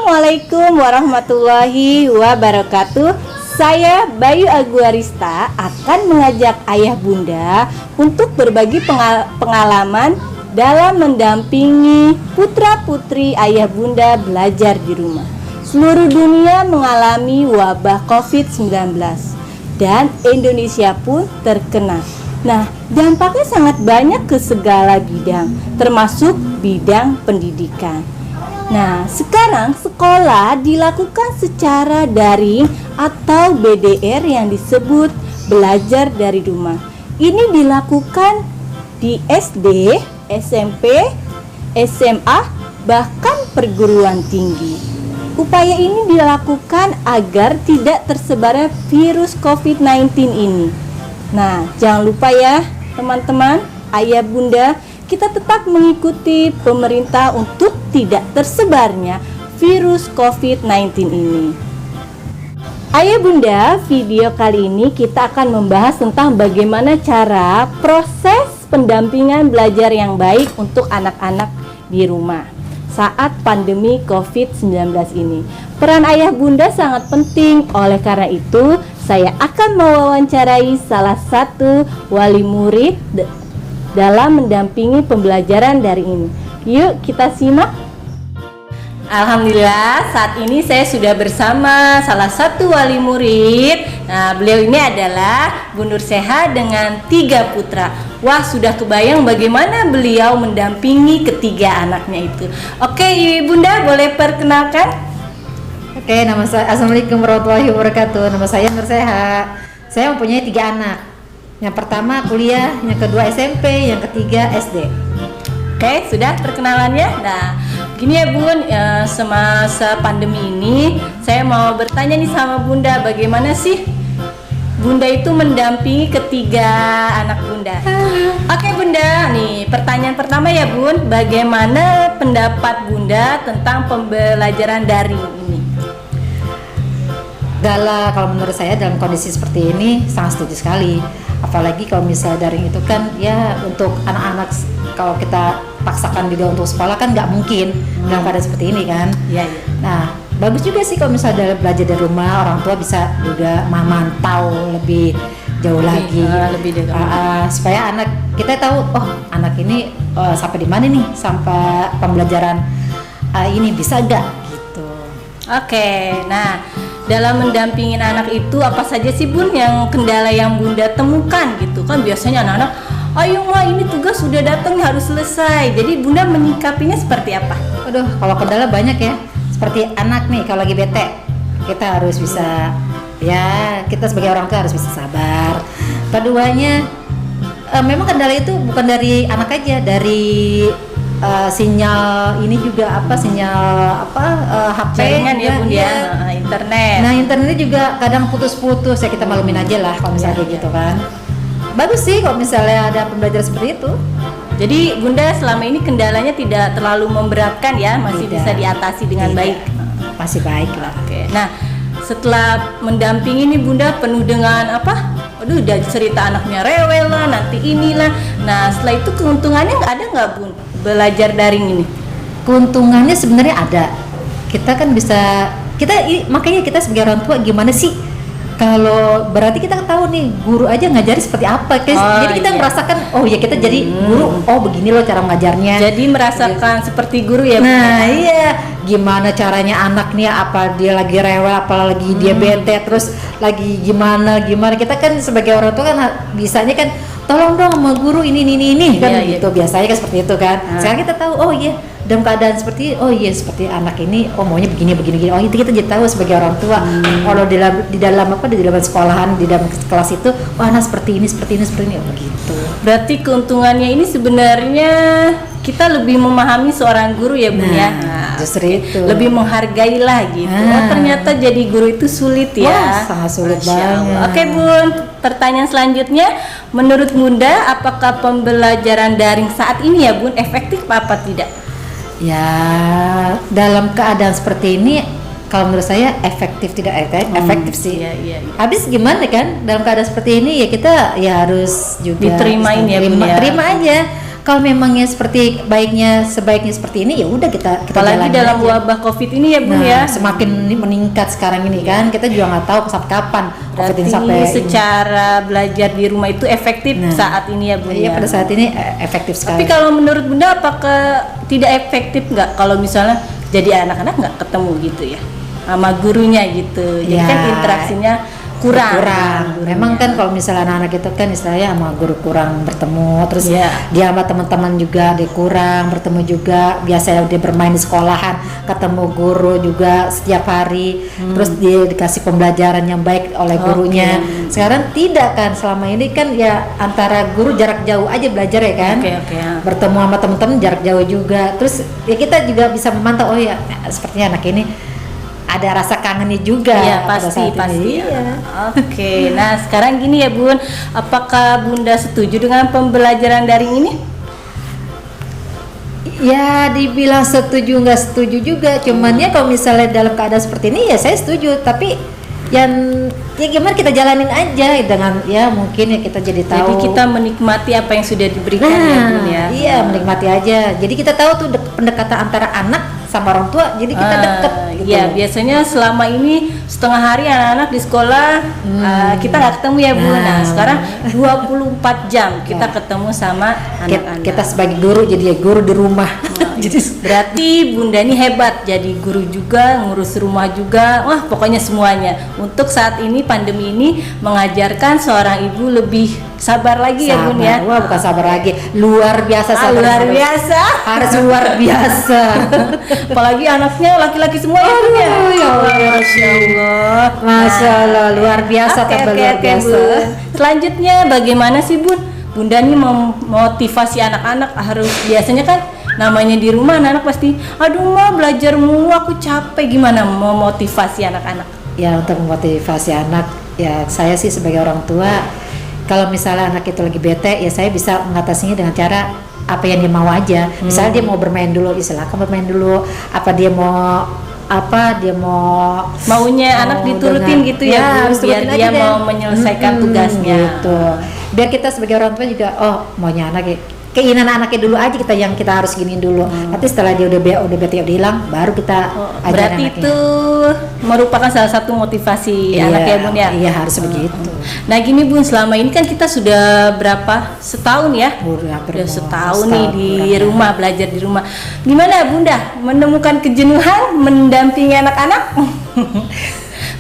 Assalamualaikum warahmatullahi wabarakatuh. Saya Bayu Aguarista akan mengajak ayah bunda untuk berbagi pengalaman dalam mendampingi putra-putri ayah bunda belajar di rumah. Seluruh dunia mengalami wabah COVID-19 dan Indonesia pun terkena. Nah, dampaknya sangat banyak ke segala bidang, termasuk bidang pendidikan. Nah, sekarang sekolah dilakukan secara daring atau BDR yang disebut belajar dari rumah. Ini dilakukan di SD, SMP, SMA, bahkan perguruan tinggi. Upaya ini dilakukan agar tidak tersebarnya virus COVID-19 ini. Nah, jangan lupa ya teman-teman, ayah bunda, kita tetap mengikuti pemerintah untuk tidak tersebarnya virus COVID-19 ini. Ayah bunda, video kali ini kita akan membahas tentang bagaimana cara proses pendampingan belajar yang baik untuk anak-anak di rumah saat pandemi COVID-19 ini. Peran ayah bunda sangat penting, oleh karena itu saya akan mewawancarai salah satu wali murid dalam mendampingi pembelajaran dari ini. Yuk kita simak. Alhamdulillah, saat ini saya sudah bersama salah satu wali murid. Nah, beliau ini adalah Bu Nur Seha dengan 3 putra. Wah, sudah kebayang bagaimana beliau mendampingi ketiga anaknya itu. Oke, Bunda boleh perkenalkan? Oke, nama saya Assalamualaikum warahmatullahi wabarakatuh. Nama saya Nur Seha. Saya mempunyai 3 anak. Yang pertama kuliah, yang kedua SMP, yang ketiga SD. Oke, sudah perkenalannya. Nah, gini ya Bun, semasa pandemi ini saya mau bertanya nih sama Bunda, bagaimana sih Bunda itu mendampingi ketiga anak Bunda? Oke Bunda, nih pertanyaan pertama ya Bun, bagaimana pendapat Bunda tentang pembelajaran daring ini? Kalau menurut saya dalam kondisi seperti ini sangat setuju sekali. Apalagi kalau misalnya daring itu kan ya untuk anak-anak, kalau kita paksakan juga untuk sekolah kan nggak mungkin dalam keadaan seperti ini kan. Iya. Nah, bagus juga sih kalau misalnya belajar dari rumah, orang tua bisa juga memantau lebih jauh lagi, supaya anak kita tahu, oh anak ini sampai di mana nih, sampai pembelajaran ini bisa nggak gitu. Oke, nah dalam mendampingin anak itu apa saja sih Bun yang kendala yang Bunda temukan gitu kan? Biasanya anak-anak, ayo Ma ini tugas sudah datang harus selesai. Jadi Bunda menyikapinya seperti apa? Aduh, kalau kendala banyak ya. Seperti anak nih kalau lagi bete, kita harus bisa, ya kita sebagai orang tua harus bisa sabar. Keduanya, memang kendala itu bukan dari anak aja, dari sinyal ini juga HP jaringan ya Bun ya, internet. Nah internetnya juga kadang putus-putus ya, kita malumin aja lah kalau misalnya gitu kan. Bagus sih kalau misalnya ada pembelajaran seperti itu. Jadi Bunda selama ini kendalanya tidak terlalu memberatkan ya, masih bisa diatasi dengan baik. Masih baik lah. Oke. Nah setelah mendampingi ini Bunda penuh dengan apa? Aduh, udah cerita anaknya rewel lah, nanti inilah. Nah setelah itu keuntungannya ada nggak Bun belajar daring ini? Keuntungannya sebenarnya ada. Kita kan bisa, makanya kita sebagai orang tua gimana sih? Kalau berarti kita tahu nih guru aja ngajari seperti apa, jadi kita merasakan, oh ya kita jadi guru, oh begini loh cara mengajarnya. Jadi merasakan seperti guru ya. Nah iya, gimana caranya anak nih, apa dia lagi rewel, apalagi dia bete, terus lagi gimana kita kan sebagai orang tua kan bisanya kan tolong dong sama guru ini kan gitu. Biasanya kan seperti itu kan. Sekarang kita tahu, oh iya dalam keadaan seperti, oh iya seperti anak ini, oh maunya begini. Oh itu kita jadi tahu sebagai orang tua. Kalau di dalam sekolahan, di dalam kelas itu, oh anak seperti ini oh begitu. Berarti keuntungannya ini sebenarnya kita lebih memahami seorang guru ya Bun ya. Nah, justru itu. Lebih menghargai lah gitu. Oh ternyata jadi guru itu sulit ya. Wah, sangat sulit banget. Oke Bun, pertanyaan selanjutnya, menurut Bunda apakah pembelajaran daring saat ini ya Bun efektif apa tidak? Ya dalam keadaan seperti ini kalau menurut saya efektif efektif sih. Iya. Habis gimana kan dalam keadaan seperti ini ya kita ya harus juga diterimain ya Bun ya. Terima aja. kalau memangnya sebaiknya seperti ini ya udah kita Apalagi jalanin dalam aja. wabah COVID ini ya Bun Nah, ya. semakin meningkat sekarang ini kan, kita juga nggak tahu sampai kapan COVID ini sampai Berarti secara belajar di rumah itu efektif saat ini ya Bun Iya, ya. pada saat ini efektif sekali. Tapi kalau menurut Bunda apakah tidak efektif nggak kalau misalnya jadi anak-anak nggak ketemu gitu ya sama gurunya gitu. Jadi Ya, kan interaksinya kurang. Memang kan kalau misalnya anak-anak itu kan istilahnya sama guru kurang bertemu, terus Iya. dia sama teman-teman juga dia kurang bertemu juga. Biasanya dia bermain di sekolahan, ketemu guru juga setiap hari, terus dia dikasih pembelajaran yang baik oleh gurunya. Sekarang tidak kan, selama ini kan ya antara guru jarak jauh aja belajar ya kan. Oke, ya. Bertemu sama teman-teman jarak jauh juga. Terus ya kita juga bisa memantau, oh ya sepertinya anak ini ada rasa kangennya juga. Iya pada pasti saat ini. ya. Iya. Oke, nah sekarang gini ya Bun, apakah Bunda setuju dengan pembelajaran daring ini? Ya dibilang setuju nggak setuju juga, cuman ya kalau misalnya dalam keadaan seperti ini ya saya setuju, tapi yang ya gimana kita jalanin aja dengan ya mungkin ya kita jadi tahu. Jadi kita menikmati apa yang sudah diberikan ya Bun ya. Iya menikmati aja. Jadi kita tahu tuh pendekatan antara anak sama orang tua, jadi kita deket gitu. Iya, biasanya selama ini setengah hari anak-anak di sekolah kita nggak ketemu ya Bu. Nah, sekarang 24 jam kita ketemu sama anak-anak. Kita sebagai guru jadi ya guru di rumah. Jadi berarti Bunda ini hebat, jadi guru juga, ngurus rumah juga, wah pokoknya semuanya. Untuk saat ini pandemi ini mengajarkan seorang ibu lebih sabar lagi ya Bun ya. Wah bukan sabar lagi, luar biasa sabar. Luar biasa. Harus luar biasa. Apalagi anaknya laki-laki semua ya Bun ya. Ya Allah, Masya Allah. Masya Allah, luar biasa, Oke, tambah oke, luar oke, biasa. Bun. Selanjutnya bagaimana sih Bun? Bunda nih memotivasi anak-anak harus biasanya kan namanya di rumah anak-anak pasti aduh mah belajar mulu aku capek, gimana memotivasi anak-anak? Ya untuk memotivasi anak ya saya sih sebagai orang tua kalau misalnya anak itu lagi bete ya saya bisa mengatasinya dengan cara apa yang dia mau aja. Misalnya dia mau bermain dulu, silakan bermain dulu. Apa dia mau maunya anak diturutin dengan- gitu ya, Bu, biar turutin dia aja deh. mau menyelesaikan tugasnya. Gitu. Biar kita sebagai orang tua juga maunya anak keinginan anaknya dulu aja yang kita harus giniin dulu. Nanti setelah dia udah bete udah hilang baru kita ajarin Berarti anaknya. itu merupakan salah satu motivasi Iya, anak ya Bun ya. Iya harus begitu. Nah gini Bun, selama ini kan kita sudah berapa? Setahun ya? Hampir Udah mau setahun nih di kurang. rumah, belajar di rumah. Gimana Bunda menemukan kejenuhan mendampingi anak-anak?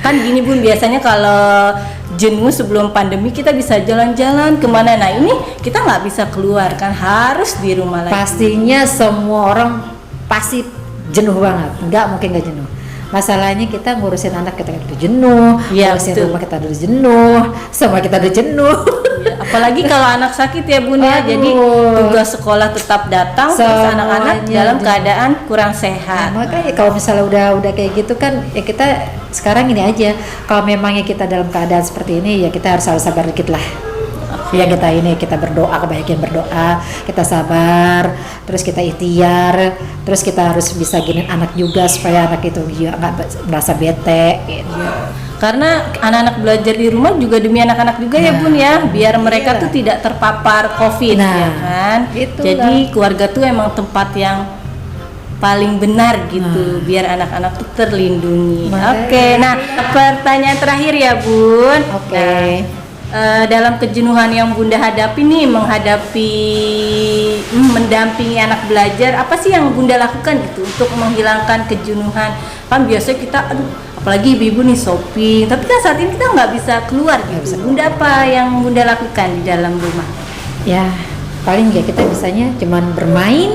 Kan gini Bun, biasanya kalau jenuh sebelum pandemi kita bisa jalan-jalan kemana. Nah ini kita nggak bisa keluar kan, harus di rumah lagi. Pastinya semua orang pasti jenuh banget, nggak mungkin nggak jenuh. Masalahnya kita ngurusin anak kita udah jenuh, Iya, ngurusin betul. rumah kita udah jenuh, semua kita udah jenuh. Ya, apalagi kalau anak sakit ya Bun ya, Aduh. jadi tugas sekolah tetap datang, terus Semuanya anak-anak dalam jenuh. keadaan kurang sehat. Nah, makanya kalau misalnya udah kayak gitu kan ya kita sekarang ini aja kalau memangnya kita dalam keadaan seperti ini ya kita harus sabar dikit lah. Ya kita berdoa, kebanyakan berdoa, kita sabar, terus kita ikhtiar, terus kita harus bisa giniin anak juga supaya anak itu ya nggak merasa bete gitu. Karena anak-anak belajar di rumah juga demi anak-anak juga ya Bun ya, biar mereka tuh tidak terpapar COVID Nah, ya kan. itulah. Jadi keluarga tuh emang tempat yang paling benar gitu, biar anak-anak tuh terlindungi. Makanya. Oke, nah pertanyaan terakhir ya Bun. Oke. Nah, dalam kejenuhan yang Bunda hadapi nih, mendampingi anak belajar, apa sih yang Bunda lakukan gitu untuk menghilangkan kejenuhan? Kan biasanya kita, apalagi ibu-ibu nih shopping, tapi kan saat ini kita nggak bisa keluar gitu. Bunda apa yang Bunda lakukan di dalam rumah? Ya paling ya kita bisanya cuman bermain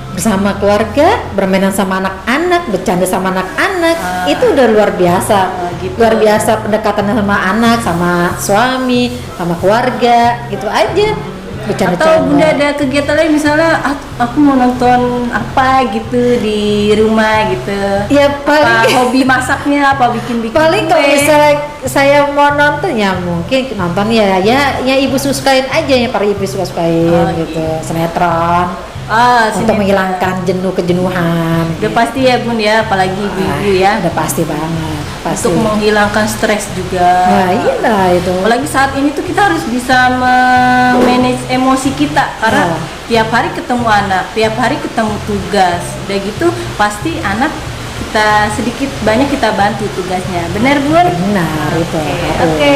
bersama keluarga, bermainan sama anak-anak, bercanda sama anak-anak, itu udah luar biasa. gitu. Luar biasa pendekatan sama anak, sama suami, sama keluarga, gitu aja. Atau Bunda ada kegiatan lain, misalnya aku mau nonton apa gitu di rumah gitu. Ya Apa paling hobi masaknya, apa bikin-bikin paling kalau kue? misalnya saya mau nonton ya mungkin nonton ya ibu sukain aja ya, para ibu sukain gitu, sinetron. Untuk sinetron. menghilangkan kejenuhan. Udah pasti ya Bun ya, apalagi ibu-ibu ya. Udah pasti banget. Pasti. Untuk menghilangkan stres juga. Nah iya lah itu. Apalagi saat ini tuh kita harus bisa manage emosi kita, karena tiap hari ketemu anak, tiap hari ketemu tugas, udah gitu pasti anak kita sedikit banyak kita bantu tugasnya, benar Bun? Benar itu. Oke.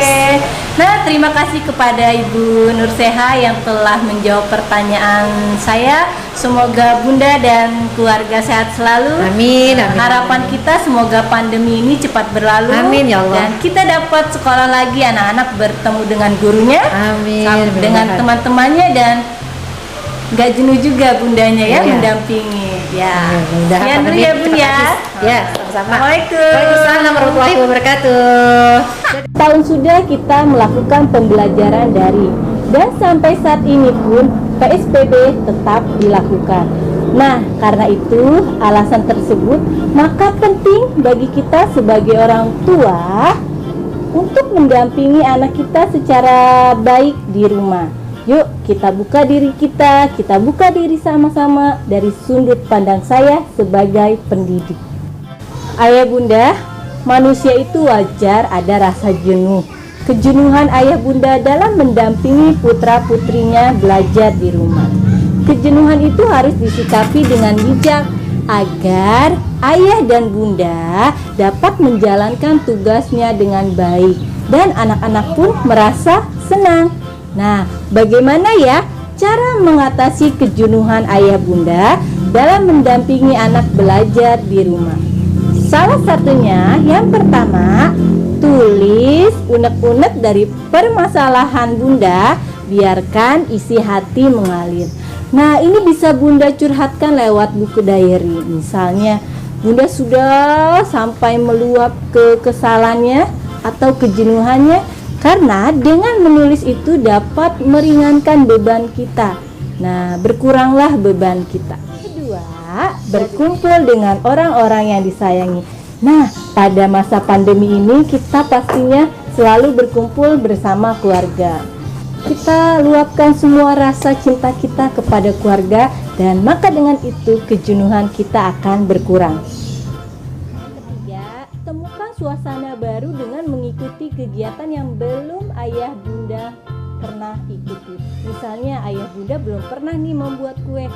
Nah, terima kasih kepada Ibu Nurseha yang telah menjawab pertanyaan saya. Semoga Bunda dan keluarga sehat selalu. Amin, amin. Harapan kita semoga pandemi ini cepat berlalu. Amin ya Allah. Dan kita dapat sekolah lagi, anak-anak bertemu dengan gurunya, Amin. dengan teman-temannya, dan nggak jenuh juga bundanya ya, Iya. mendampingi. Ya. Mudah-mudahan Sekian dulu pandemi ya Bun cepat ya. habis. Ya, sama-sama. Assalamualaikum. Waalaikumsalam warahmatullahi wabarakatuh. Tahun sudah kita melakukan pembelajaran daring dan sampai saat ini pun PSBB tetap dilakukan. Nah, karena itu alasan tersebut maka penting bagi kita sebagai orang tua untuk mendampingi anak kita secara baik di rumah. Yuk kita buka diri kita buka diri sama-sama dari sudut pandang saya sebagai pendidik. Ayah bunda, manusia itu wajar ada rasa jenuh. Kejenuhan ayah bunda dalam mendampingi putra putrinya belajar di rumah. Kejenuhan itu harus disikapi dengan bijak agar ayah dan bunda dapat menjalankan tugasnya dengan baik dan anak-anak pun merasa senang. Nah, bagaimana ya cara mengatasi kejenuhan ayah bunda dalam mendampingi anak belajar di rumah? Salah satunya yang pertama, tulis unek-unek dari permasalahan bunda, biarkan isi hati mengalir. Nah, ini bisa bunda curhatkan lewat buku diary. Misalnya, bunda sudah sampai meluap ke kesalannya atau kejenuhannya, karena dengan menulis itu dapat meringankan beban kita. Nah, berkuranglah beban kita. Kedua, berkumpul dengan orang-orang yang disayangi. Nah, pada masa pandemi ini kita pastinya selalu berkumpul bersama keluarga. Kita luapkan semua rasa cinta kita kepada keluarga, dan maka dengan itu kejenuhan kita akan berkurang. Ketiga, temukan suasana baru dengan mengikuti kegiatan yang belum ayah bunda pernah ikuti. Misalnya ayah bunda belum pernah nih membuat kue,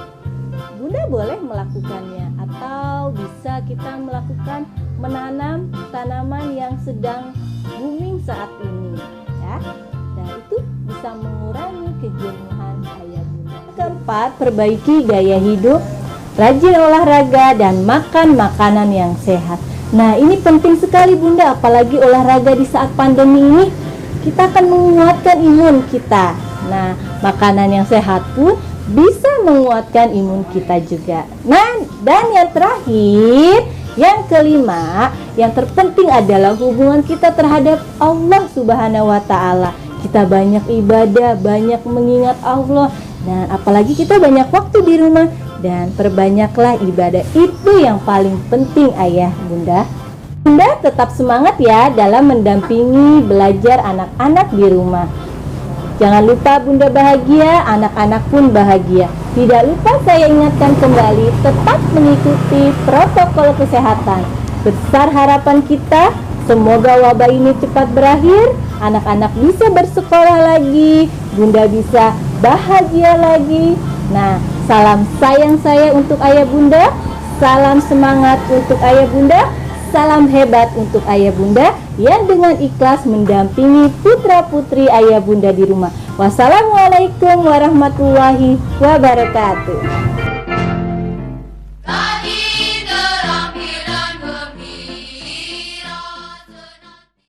bunda boleh melakukannya, atau bisa kita melakukan menanam tanaman yang sedang booming saat ini ya. Nah, itu bisa mengurangi kejenuhan ayah bunda. Keempat, perbaiki gaya hidup, rajin olahraga dan makan makanan yang sehat. Nah, ini penting sekali bunda, apalagi olahraga di saat pandemi ini, kita akan menguatkan imun kita. Nah, makanan yang sehat pun bisa menguatkan imun kita juga. Nah, dan yang terakhir, yang kelima, yang terpenting adalah hubungan kita terhadap Allah Subhanahu wa Ta'ala. Kita banyak ibadah, banyak mengingat Allah, dan apalagi kita banyak waktu di rumah, dan perbanyaklah ibadah. Itu yang paling penting ayah bunda. Bunda tetap semangat ya dalam mendampingi belajar anak-anak di rumah. Jangan lupa bunda bahagia, anak-anak pun bahagia. Tidak lupa saya ingatkan kembali, tetap mengikuti protokol kesehatan. Besar harapan kita, semoga wabah ini cepat berakhir, anak-anak bisa bersekolah lagi, bunda bisa bahagia lagi. Nah, salam sayang saya untuk ayah bunda, salam semangat untuk ayah bunda, salam hebat untuk ayah bunda yang dengan ikhlas mendampingi putra-putri ayah bunda di rumah. Wassalamualaikum warahmatullahi wabarakatuh.